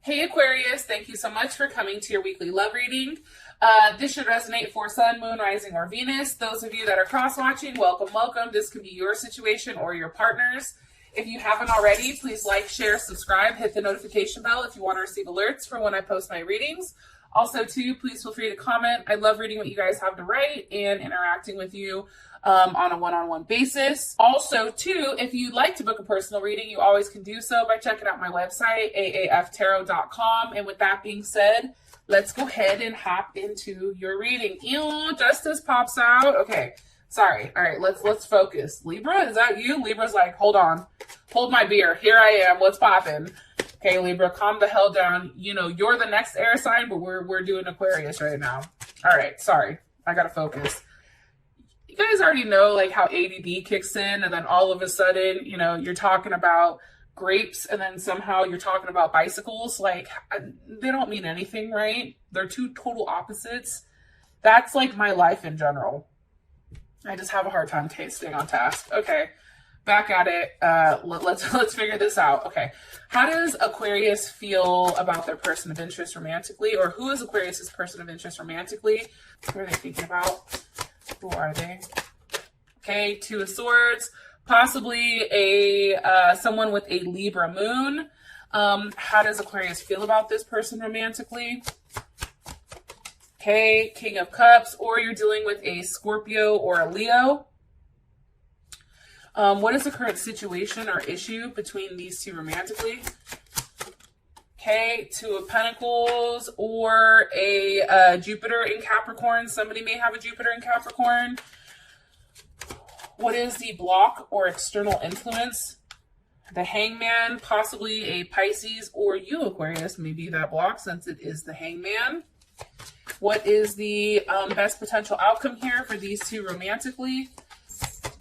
Hey Aquarius, thank you so much for coming to your weekly love reading. This should resonate for Sun, Moon, Rising, or Venus. Those of you that are cross-watching, welcome, welcome. This could be your situation or your partner's. If you haven't already, please like, share, subscribe, hit the notification bell if you want to receive alerts for when I post my readings. Also, too, please feel free to comment. I love reading what you guys have to write and interacting with you on a one-on-one basis. Also, too, if you'd like to book a personal reading, you always can do so by checking out my website, aaftarot.com. And with that being said, let's go ahead and hop into your reading. Ew, Justice pops out. Okay, sorry. All right, let's focus. Libra, is that you? Libra's like, hold on. Hold my beer. Here I am. What's popping? Okay, Libra, calm the hell down. You know, you're the next air sign, but we're doing Aquarius right now. All right, sorry. I gotta focus. You guys already know like how ADD kicks in, and then all of a sudden, you know, you're talking about grapes, and then somehow you're talking about bicycles. Like, they don't mean anything, right? They're two total opposites. That's like my life in general. I just have a hard time staying on task. Okay, back at it. Let's figure this out. Okay, how does Aquarius feel about their person of interest romantically, or who is Aquarius's person of interest romantically? Who are they thinking about? Who are they? Okay, Two of Swords, possibly someone with a Libra moon. How does Aquarius feel about this person romantically? Okay, King of Cups, or you're dealing with a Scorpio or a Leo. What is the current situation or issue between these two romantically? Okay, Two of Pentacles, or a Jupiter in Capricorn. Somebody may have a Jupiter in Capricorn. What is the block or external influence? The Hangman, possibly a Pisces, or you, Aquarius, may be that block since it is the Hangman. What is the best potential outcome here for these two romantically?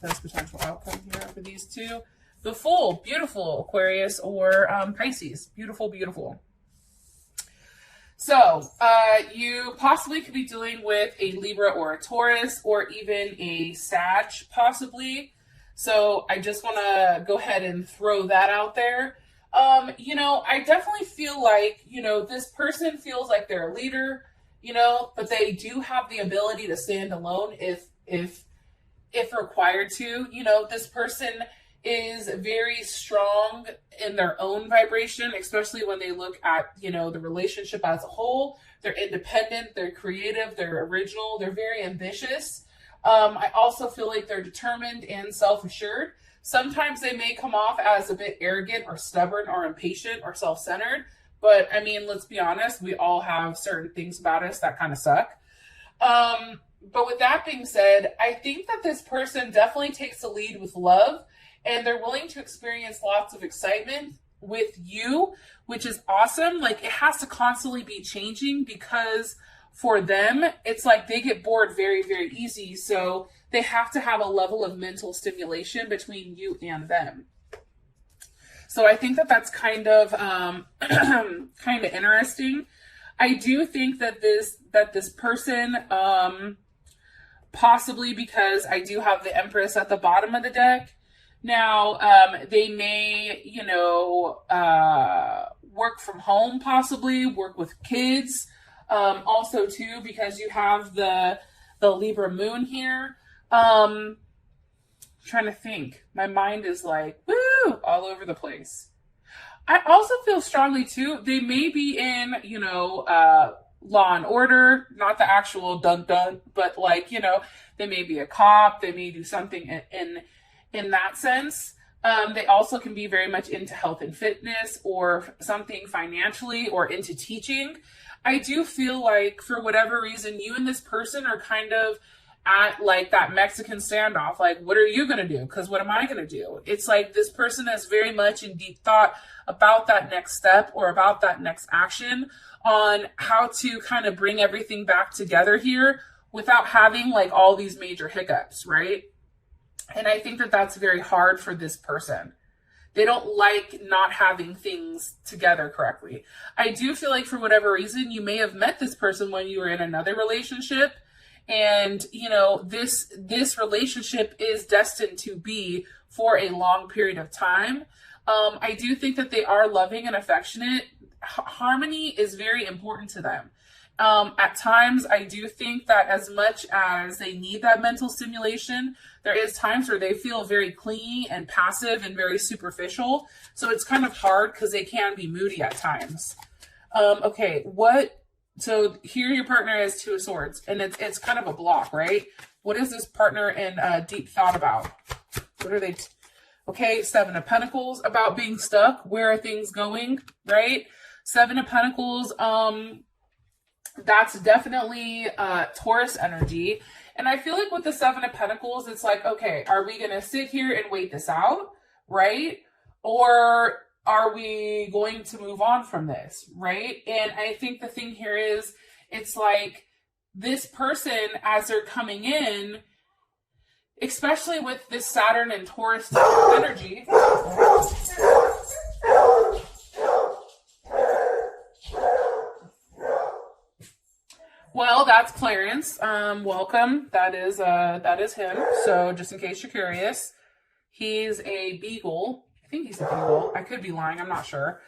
Best potential outcome here for these two. The Fool, beautiful, Aquarius or Pisces. Beautiful, beautiful. So, you possibly could be dealing with a Libra or a Taurus, or even a Sag, possibly. So, I just want to go ahead and throw that out there. You know, I definitely feel like, you know, this person feels like they're a leader, you know, but they do have the ability to stand alone if required to. You know, this person is very strong in their own vibration, especially when they look at, you know, the relationship as a whole. They're independent, they're creative, they're original, they're very ambitious. I also feel like they're determined and self-assured. Sometimes they may come off as a bit arrogant or stubborn or impatient or self-centered, but I mean, let's be honest, we all have certain things about us that kind of suck. But with that being said, I think that this person definitely takes the lead with love, and they're willing to experience lots of excitement with you, which is awesome. Like, it has to constantly be changing, because for them, it's like they get bored very, very easy. So they have to have a level of mental stimulation between you and them. So I think that that's kind of interesting. I do think that this person, possibly because I do have the Empress at the bottom of the deck. Now, they may, you know, work from home, possibly work with kids. Also, too, because you have the Libra moon here. Trying to think. My mind is like, woo, all over the place. I also feel strongly, too, they may be in, you know, Law and Order, not the actual dun-dun, but like, you know, they may be a cop. They may do something in that sense. They also can be very much into health and fitness, or something financially, or into teaching. I do feel like, for whatever reason, you and this person are kind of at like that Mexican standoff. Like, what are you going to do? Because what am I going to do? It's like this person is very much in deep thought about that next step, or about that next action, on how to kind of bring everything back together here without having like all these major hiccups, right? And I think that that's very hard for this person. They don't like not having things together correctly. I do feel like, for whatever reason, you may have met this person when you were in another relationship, and, you know, this relationship is destined to be for a long period of time. I do think that they are loving and affectionate. Harmony is very important to them. At times, I do think that as much as they need that mental stimulation, there is times where they feel very clingy and passive and very superficial. So it's kind of hard because they can be moody at times. Okay, so here your partner is Two of Swords, and it's kind of a block, right? What is this partner in deep thought about? What are they? Okay, Seven of Pentacles, about being stuck. Where are things going, right? Seven of Pentacles, that's definitely Taurus energy. And I feel like with the Seven of Pentacles, it's like, okay, are we going to sit here and wait this out, right? Or are we going to move on from this, right? And I think the thing here is, it's like this person, as they're coming in, especially with this Saturn and Taurus energy. Well, that's Clarence. Welcome. That is him. So just in case you're curious, he's a beagle. I think he's a beagle. I could be lying. I'm not sure.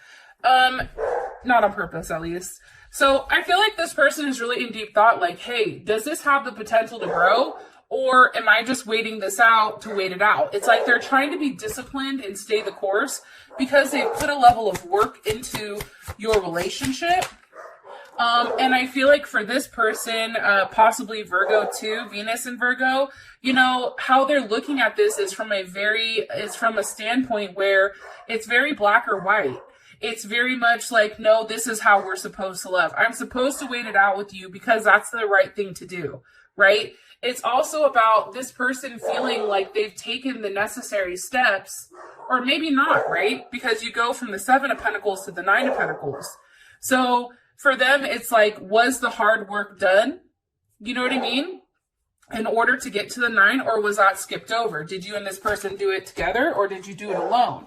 Not on purpose, at least. So I feel like this person is really in deep thought, like, hey, does this have the potential to grow? Or am I just waiting this out to wait it out? It's like they're trying to be disciplined and stay the course because they put a level of work into your relationship. And I feel like for this person, possibly Virgo too, Venus in Virgo, you know, how they're looking at this is from a standpoint where it's very black or white. It's very much like, no, this is how we're supposed to love. I'm supposed to wait it out with you because that's the right thing to do, right? It's also about this person feeling like they've taken the necessary steps, or maybe not, right? Because you go from the Seven of Pentacles to the Nine of Pentacles. So for them, it's like, was the hard work done? You know what I mean? In order to get to the Nine, or was that skipped over? Did you and this person do it together, or did you do it alone?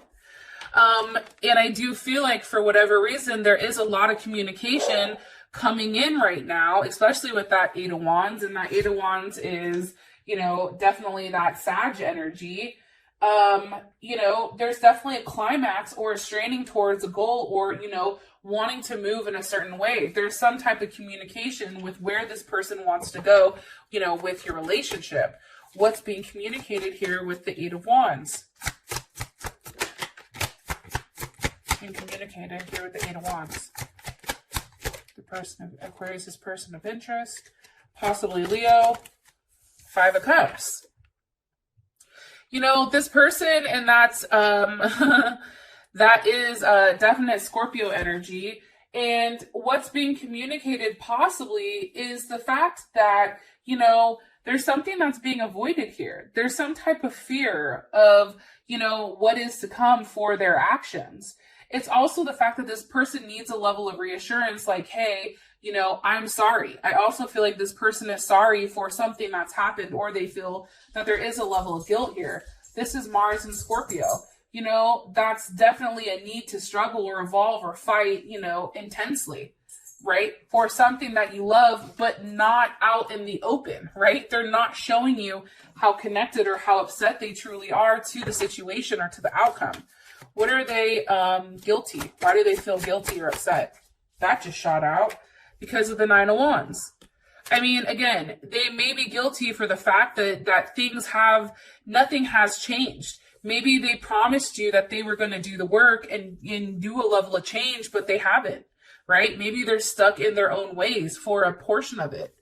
And I do feel like for whatever reason, there is a lot of communication coming in right now, especially with that Eight of Wands. And that Eight of Wands is, you know, definitely that Sag energy. You know, there's definitely a climax or a straining towards a goal, or, you know, wanting to move in a certain way. There's some type of communication with where this person wants to go, you know, with your relationship. What's being communicated here with the Eight of Wands? Being communicated here with the Eight of Wands. The person of Aquarius is person of interest, possibly Leo. Five of Cups. You know, this person, and that's that is a definite Scorpio energy. And what's being communicated possibly is the fact that, you know, there's something that's being avoided here. There's some type of fear of, you know, what is to come for their actions. It's also the fact that this person needs a level of reassurance, like, hey, you know, I'm sorry. I also feel like this person is sorry for something that's happened, or they feel that there is a level of guilt here. This is Mars and Scorpio. You know, that's definitely a need to struggle or evolve or fight, you know, intensely, right? For something that you love, but not out in the open, right? They're not showing you how connected or how upset they truly are to the situation or to the outcome. What are they guilty? Why do they feel guilty or upset? That just shot out because of the Nine of Wands. I mean, again, they may be guilty for the fact that nothing has changed. Maybe they promised you that they were going to do the work and do a level of change, but they haven't, right? Maybe they're stuck in their own ways for a portion of it.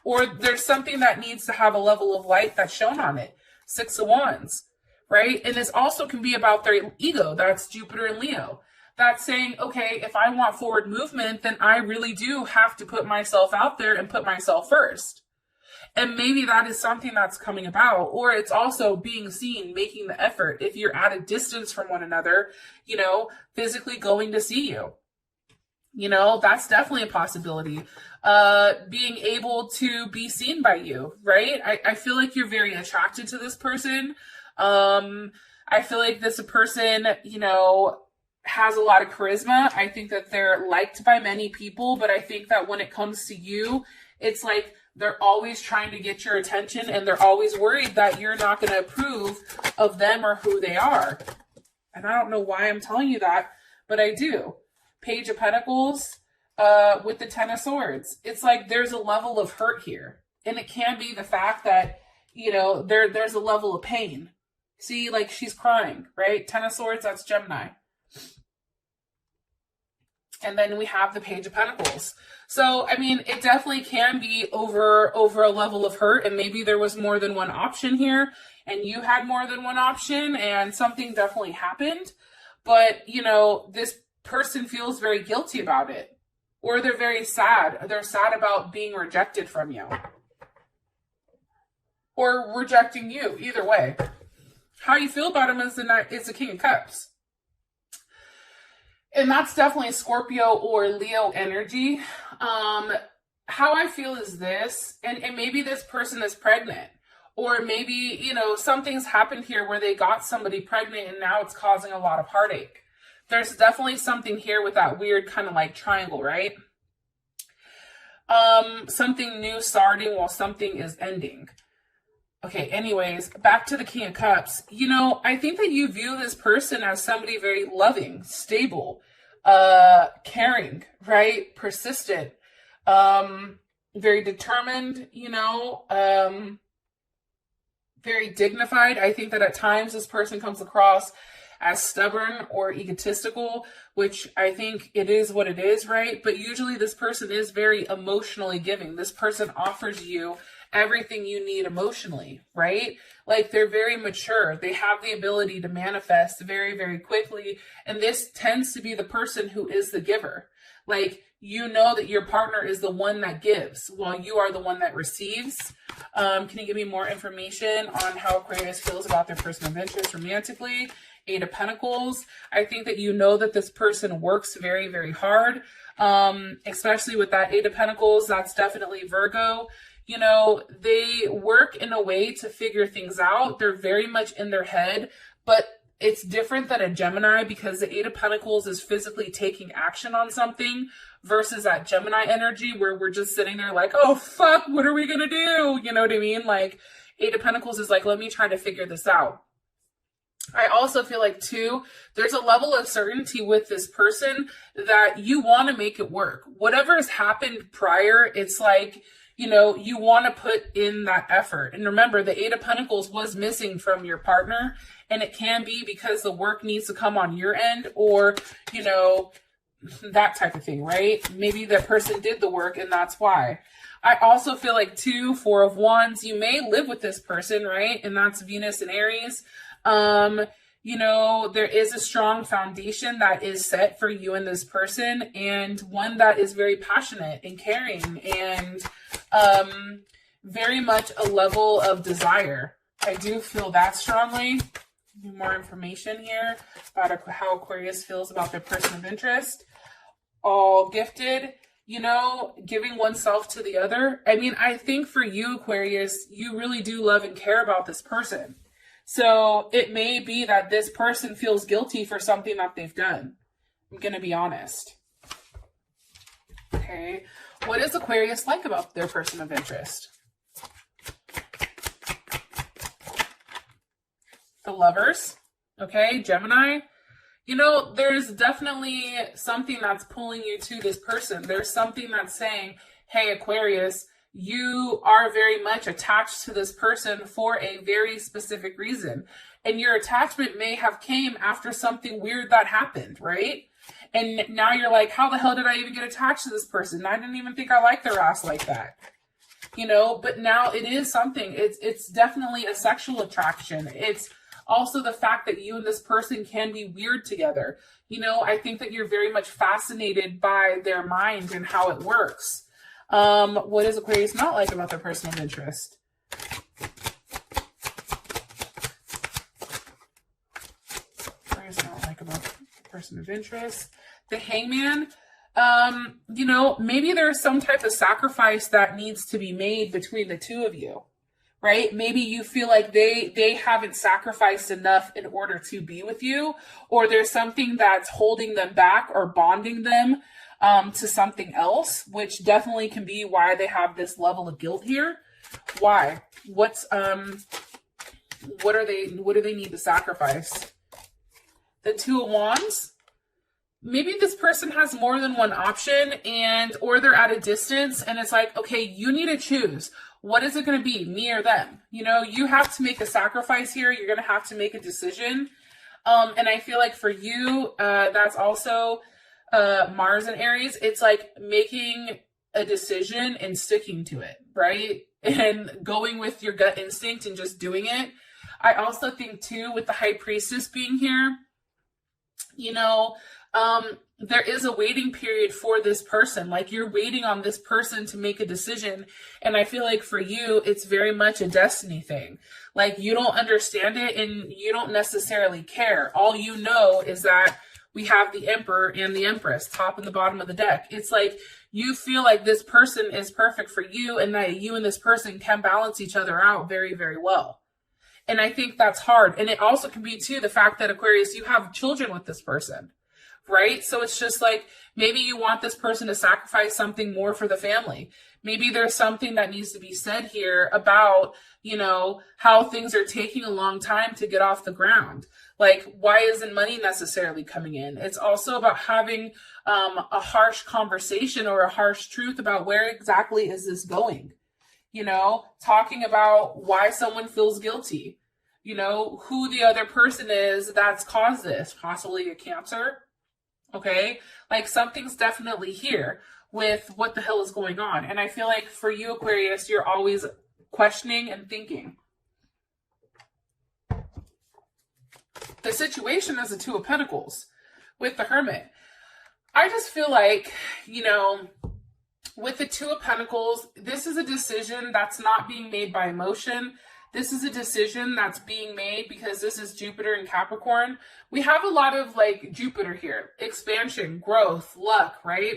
Or there's something that needs to have a level of light that's shown on it. Six of Wands. Right? And this also can be about their ego. That's Jupiter and Leo. That's saying, okay, if I want forward movement, then I really do have to put myself out there and put myself first. And maybe that is something that's coming about. Or it's also being seen, making the effort. If you're at a distance from one another, you know, physically going to see you. You know, that's definitely a possibility. Being able to be seen by you, right? I feel like you're very attracted to this person. I feel like this person, you know, has a lot of charisma. I think that they're liked by many people, but I think that when it comes to you, It's like they're always trying to get your attention, and they're always worried that you're not going to approve of them or who they are. And I don't know why I'm telling you that, but I do. Page of Pentacles with the Ten of Swords. It's like there's a level of hurt here. And it can be the fact that, you know, there's a level of pain. See, like she's crying, right? Ten of Swords, that's Gemini. And then we have the Page of Pentacles. So, I mean, it definitely can be over a level of hurt, and maybe there was more than one option here, and you had more than one option, and something definitely happened. But, you know, this person feels very guilty about it, or they're very sad. They're sad about being rejected from you, or rejecting you, either way. How you feel about him is the King of Cups. And that's definitely Scorpio or Leo energy. How I feel is this, and maybe this person is pregnant, or maybe, you know, something's happened here where they got somebody pregnant and now it's causing a lot of heartache. There's definitely something here with that weird kind of like triangle, right? Something new starting while something is ending. Okay, anyways, back to the King of Cups. You know, I think that you view this person as somebody very loving, stable, caring, right? Persistent, very determined, you know, very dignified. I think that at times this person comes across as stubborn or egotistical, which I think it is what it is, right? But usually this person is very emotionally giving. This person offers you everything you need emotionally, right? Like they're very mature. They have the ability to manifest very, very quickly. And this tends to be the person who is the giver. Like, you know that your partner is the one that gives while you are the one that receives. Can you give me more information on how Aquarius feels about their person of interest romantically? Eight of Pentacles. I think that you know that this person works very, very hard, especially with that Eight of Pentacles. That's definitely Virgo. You know, they work in a way to figure things out. They're very much in their head, but it's different than a Gemini because the Eight of Pentacles is physically taking action on something versus that Gemini energy where we're just sitting there like, oh, fuck, what are we going to do? You know what I mean? Like, Eight of Pentacles is like, let me try to figure this out. I also feel like, too, there's a level of certainty with this person that you want to make it work. Whatever has happened prior, it's like, you know, you want to put in that effort. And remember, the Eight of Pentacles was missing from your partner. And it can be because the work needs to come on your end or, you know, that type of thing, right? Maybe that person did the work and that's why. I also feel like, too, Four of Wands, you may live with this person, right? And that's Venus and Aries. You know, there is a strong foundation that is set for you and this person, and one that is very passionate and caring and very much a level of desire. I do feel that strongly. More information here about how Aquarius feels about their person of interest. All gifted, you know, giving oneself to the other. I mean, I think for you, Aquarius, you really do love and care about this person. So it may be that this person feels guilty for something that they've done. I'm going to be honest. Okay. What is Aquarius like about their person of interest? The Lovers. Okay. Gemini. You know, there's definitely something that's pulling you to this person. There's something that's saying, hey, Aquarius, you are very much attached to this person for a very specific reason. And your attachment may have came after something weird that happened, right? And now you're like, how the hell did I even get attached to this person? I didn't even think I liked their ass like that. You know, but now it is something. It's definitely a sexual attraction. It's also the fact that you and this person can be weird together. You know, I think that you're very much fascinated by their mind and how it works. What is Aquarius not like about their person of interest? Aquarius not like about their person of interest. The Hangman. You know, maybe there's some type of sacrifice that needs to be made between the two of you, right? Maybe you feel like they haven't sacrificed enough in order to be with you, or there's something that's holding them back or bonding them. to something else, which definitely can be why they have this level of guilt here. Why? What do they need to sacrifice? The Two of Wands. Maybe this person has more than one option, or they're at a distance, and it's like, okay, you need to choose. What is it going to be, me or them? You know, you have to make a sacrifice here. You're going to have to make a decision. And I feel like for you, that's also Mars and Aries. It's like making a decision and sticking to it, right? And going with your gut instinct and just doing it. I also think too, with the High Priestess being here, you know, there is a waiting period for this person. Like, you're waiting on this person to make a decision. And I feel like for you, it's very much a destiny thing. Like, you don't understand it and you don't necessarily care. All you know is that we have the Emperor and the Empress, top and the bottom of the deck. It's like you feel like this person is perfect for you and that you and this person can balance each other out very, very well. And I think that's hard. And it also can be too the fact that, Aquarius, you have children with this person, right? So it's just like, maybe you want this person to sacrifice something more for the family. Maybe there's something that needs to be said here about, you know, how things are taking a long time to get off the ground. Like, why isn't money necessarily coming in? It's also about having a harsh conversation or a harsh truth about where exactly is this going. You know, talking about why someone feels guilty, you know, who the other person is that's caused this, possibly a Cancer. Okay. Like, something's definitely here with what the hell is going on. And I feel like for you, Aquarius, you're always questioning and thinking. The situation is the Two of Pentacles with the Hermit. I just feel like, you know, with the Two of Pentacles, this is a decision that's not being made by emotion. This is a decision that's being made because this is Jupiter in Capricorn. We have a lot of like Jupiter here, expansion, growth, luck, right?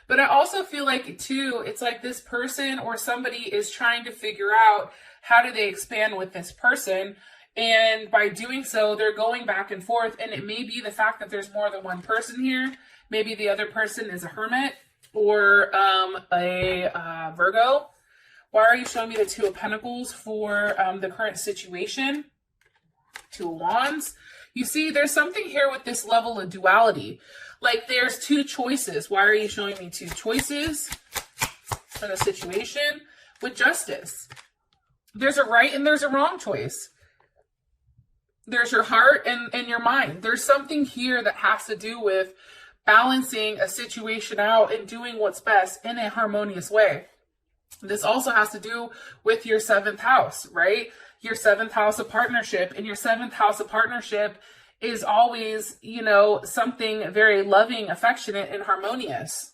But I also feel like too, it's like this person or somebody is trying to figure out how do they expand with this person. And by doing so, they're going back and forth. And it may be the fact that there's more than one person here. Maybe the other person is a Hermit or a Virgo. Why are you showing me the Two of Pentacles for the current situation? Two of Wands. You see, there's something here with this level of duality. Like, there's two choices. Why are you showing me two choices for the situation? With Justice. There's a right and there's a wrong choice. There's your heart and your mind. There's something here that has to do with balancing a situation out and doing what's best in a harmonious way. This also has to do with your 7th house, right? Your 7th house of partnership. And your 7th house of partnership is always, you know, something very loving, affectionate, and harmonious.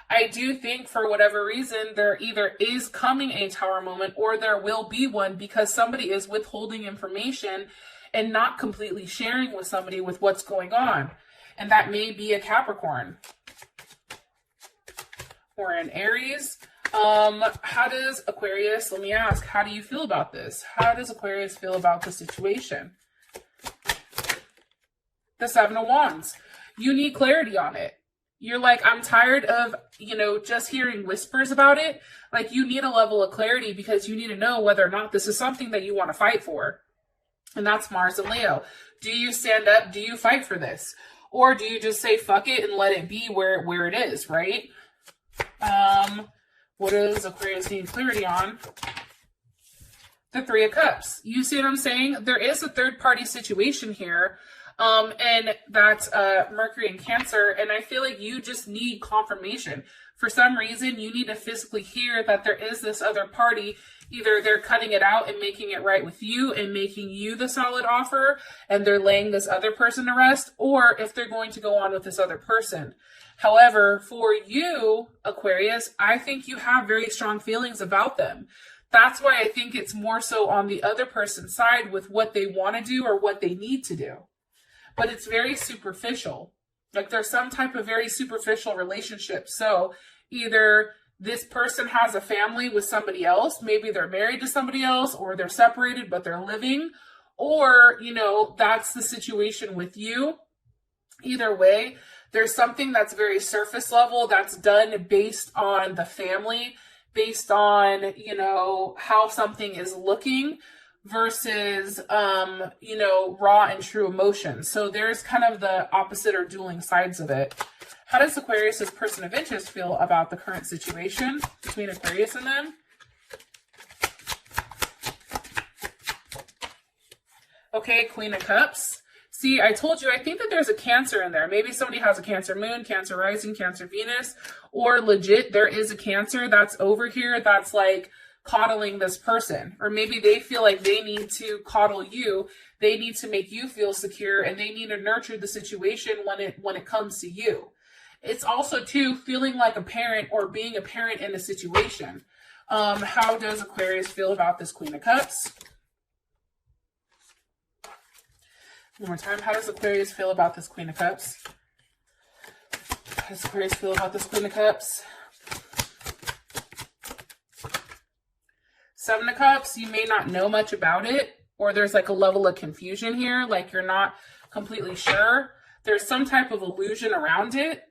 I do think for whatever reason, there either is coming a Tower moment or there will be one because somebody is withholding information and not completely sharing with somebody with what's going on. And that may be a Capricorn or an Aries. How does Aquarius, let me ask, how do you feel about this? How does Aquarius feel about the situation? The Seven of Wands. You need clarity on it. You're like, I'm tired of, you know, just hearing whispers about it. Like, you need a level of clarity because you need to know whether or not this is something that you want to fight for. And that's Mars and Leo. Do you stand up? Do you fight for this? Or do you just say, fuck it and let it be where it is, right? What does Aquarius need clarity on? The Three of Cups. You see what I'm saying? There is a third-party situation here. And that's Mercury in Cancer. And I feel like you just need confirmation. For some reason, you need to physically hear that there is this other party. Either they're cutting it out and making it right with you and making you the solid offer, and they're laying this other person to rest, or if they're going to go on with this other person. However, for you, Aquarius, I think you have very strong feelings about them. That's why I think it's more so on the other person's side with what they want to do or what they need to do. But it's very superficial. Like, there's some type of very superficial relationship. So either this person has a family with somebody else, maybe they're married to somebody else, or they're separated but they're living, or, you know, that's the situation with you. Either way, There's something that's very surface level that's done based on the family, based on, you know, how something is looking versus, you know, raw and true emotions. So there's kind of the opposite or dueling sides of it. How does Aquarius's person of interest feel about the current situation between Aquarius and them? Okay, Queen of Cups. See, I told you, I think that there's a Cancer in there. Maybe somebody has a Cancer moon, Cancer rising, Cancer Venus, or legit there is a Cancer that's over here that's like coddling this person. Or maybe they feel like they need to coddle you. They need to make you feel secure, and they need to nurture the situation when it comes to you. It's also, too, feeling like a parent or being a parent in a situation. How does Aquarius feel about this Queen of Cups? One more time. How does Aquarius feel about this Queen of Cups? How does Aquarius feel about this Queen of Cups? Seven of Cups, you may not know much about it, or there's like a level of confusion here, like you're not completely sure. There's some type of illusion around it.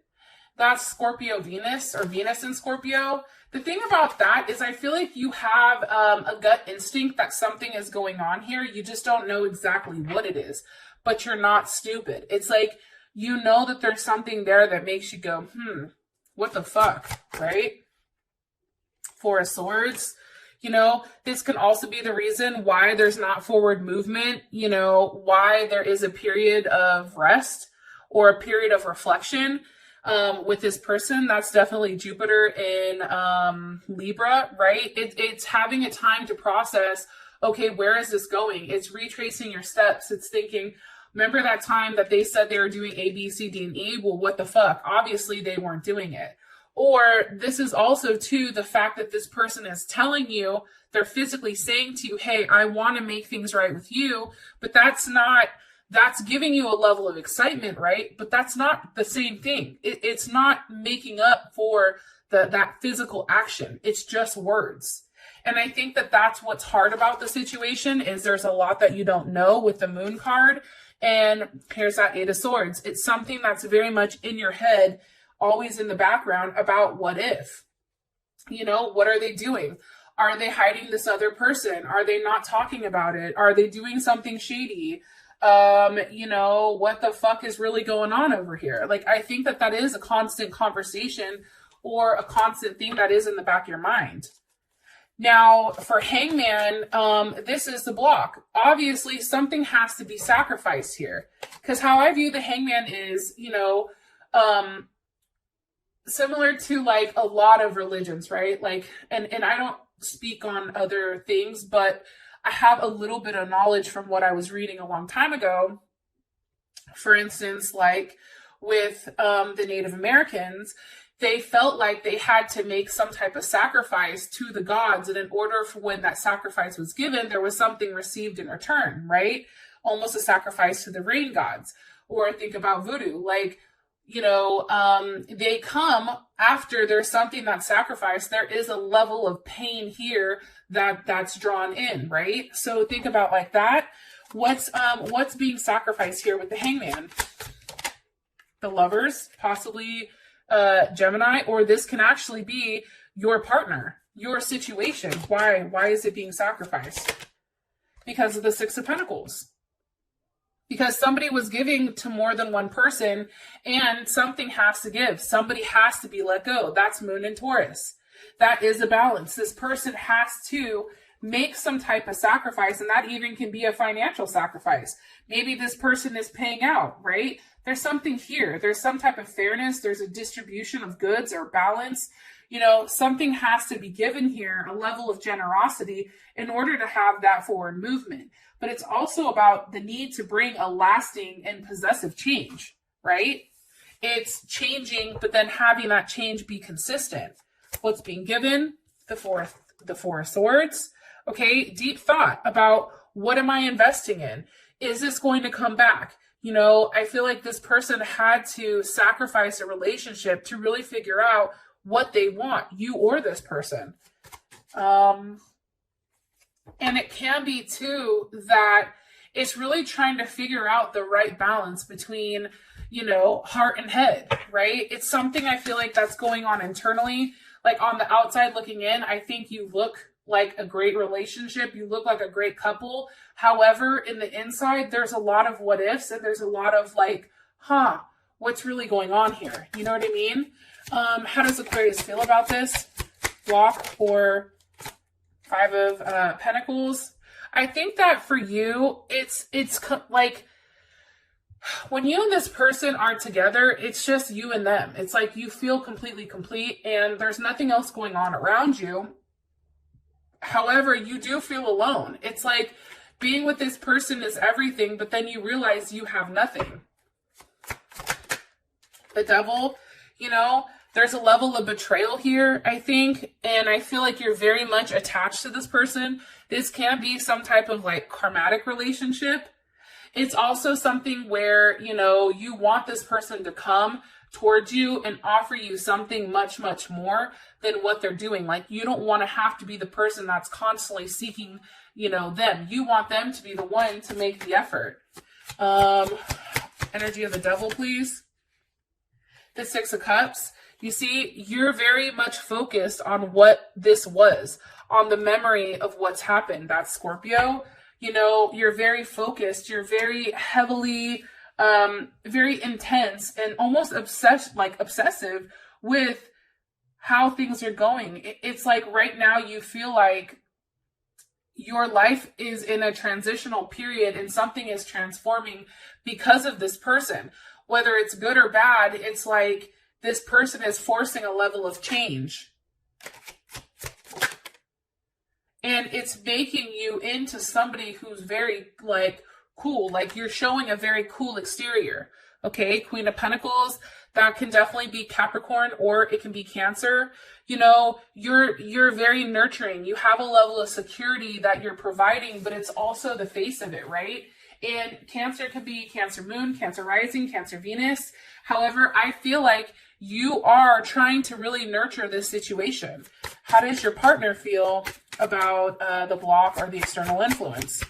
That's Scorpio Venus, or Venus in Scorpio. The thing about that is I feel like you have a gut instinct that something is going on here. You just don't know exactly what it is, but you're not stupid. It's like, you know that there's something there that makes you go, what the fuck, right? Four of Swords. You know, this can also be the reason why there's not forward movement, you know, why there is a period of rest or a period of reflection with this person. That's definitely Jupiter in Libra, right? It's having a time to process, okay, where is this going? It's retracing your steps. It's thinking, remember that time that they said they were doing A, B, C, D, and E? Well, what the fuck? Obviously, they weren't doing it. Or this is also, too, the fact that this person is telling you, they're physically saying to you, hey, I want to make things right with you, but that's giving you a level of excitement, right? But that's not the same thing. It's not making up for that physical action. It's just words. And I think that that's what's hard about the situation, is there's a lot that you don't know with the Moon card. And here's that Eight of Swords. It's something that's very much in your head, always in the background, about what if. You know, what are they doing? Are they hiding this other person? Are they not talking about it? Are they doing something shady? You know, what the fuck is really going on over here? Like, I think that that is a constant conversation or a constant thing that is in the back of your mind. Now, for Hangman, this is the block. Obviously, something has to be sacrificed here. Because how I view the Hangman is, you know, similar to like a lot of religions, right? Like, and I don't speak on other things, but I have a little bit of knowledge from what I was reading a long time ago. For instance, like with the Native Americans, they felt like they had to make some type of sacrifice to the gods. And in order for when that sacrifice was given, there was something received in return, right? Almost a sacrifice to the rain gods. Or think about voodoo, like, you know, they come after there's something that's sacrificed. There is a level of pain here that's drawn in, right? So think about like that. What's being sacrificed here with the Hangman? The Lovers, possibly Gemini, or this can actually be your partner, your situation. Why is it being sacrificed? Because of the Six of Pentacles. Because somebody was giving to more than one person, and something has to give. Somebody has to be let go. That's Moon and Taurus. That is a balance. This person has to make some type of sacrifice, and that even can be a financial sacrifice. Maybe this person is paying out, right? There's something here. There's some type of fairness. There's a distribution of goods or balance. You know, something has to be given here, a level of generosity in order to have that forward movement. But it's also about the need to bring a lasting and possessive change, right? It's changing, but then having that change be consistent. What's being given? The Four of Swords. Okay, deep thought about, what am I investing in? Is this going to come back? You know, I feel like this person had to sacrifice a relationship to really figure out what they want, you or this person. And it can be too that it's really trying to figure out the right balance between, you know, heart and head, right? It's something I feel like that's going on internally. Like on the outside looking in, I think you look like a great relationship. You look like a great couple. However, in the inside, there's a lot of what ifs and there's a lot of like, what's really going on here? You know what I mean? How does Aquarius feel about this? Block or Five of Pentacles. I think that for you, it's like when you and this person are together, it's just you and them. It's like you feel completely complete and there's nothing else going on around you. However, you do feel alone. It's like being with this person is everything, but then you realize you have nothing. The Devil, you know, there's a level of betrayal here, I think, and I feel like you're very much attached to this person. This can be some type of like karmatic relationship. It's also something where, you know, you want this person to come towards you and offer you something much, much more than what they're doing. Like, you don't want to have to be the person that's constantly seeking, you know, them. You want them to be the one to make the effort. Energy of the Devil, please. The Six of Cups. You see, you're very much focused on what this was, on the memory of what's happened. That's Scorpio. You know, you're very focused. You're very heavily, very intense and almost obsessive with how things are going. It's like right now you feel like your life is in a transitional period and something is transforming because of this person. Whether it's good or bad, it's like this person is forcing a level of change. And it's making you into somebody who's very like cool. Like you're showing a very cool exterior. Okay, Queen of Pentacles, that can definitely be Capricorn or it can be Cancer. You know, you're very nurturing. You have a level of security that you're providing, but it's also the face of it, right? And Cancer could be Cancer Moon, Cancer Rising, Cancer Venus. However, I feel like you are trying to really nurture this situation. How does your partner feel about the block or the external influence?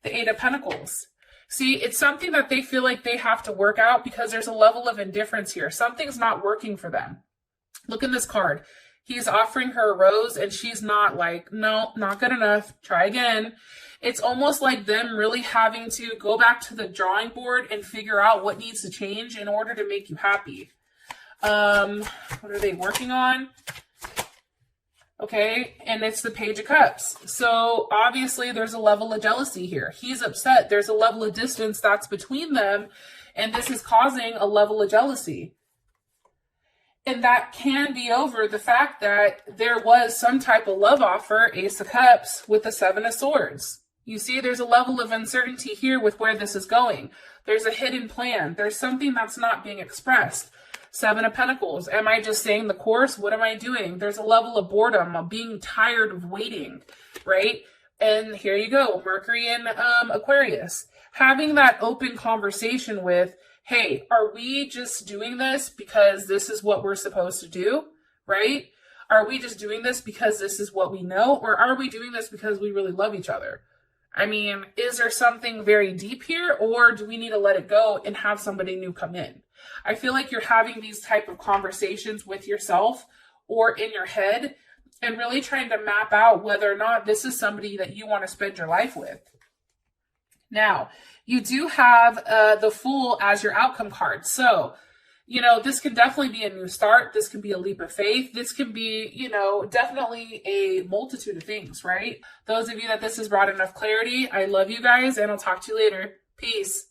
The Eight of Pentacles. See, it's something that they feel like they have to work out because there's a level of indifference here. Something's not working for them. Look in this card. He's offering her a rose and she's not like, no, not good enough. Try again. It's almost like them really having to go back to the drawing board and figure out what needs to change in order to make you happy. What are they working on? Okay, and it's the Page of Cups. So obviously there's a level of jealousy here. He's upset. There's a level of distance that's between them, and this is causing a level of jealousy. And that can be over the fact that there was some type of love offer, Ace of Cups, with the Seven of Swords. You see, there's a level of uncertainty here with where this is going. There's a hidden plan. There's something that's not being expressed. Seven of Pentacles. Am I just saying the course? What am I doing? There's a level of boredom, of being tired of waiting, right? And here you go, Mercury and Aquarius. Having that open conversation with, hey, are we just doing this because this is what we're supposed to do, right? Are we just doing this because this is what we know? Or are we doing this because we really love each other? I mean, is there something very deep here, or do we need to let it go and have somebody new come in? I feel like you're having these type of conversations with yourself or in your head and really trying to map out whether or not this is somebody that you want to spend your life with. Now, you do have the Fool as your outcome card. So, you know, this can definitely be a new start. This can be a leap of faith. This can be, you know, definitely a multitude of things, right? Those of you that this has brought enough clarity, I love you guys, and I'll talk to you later. Peace.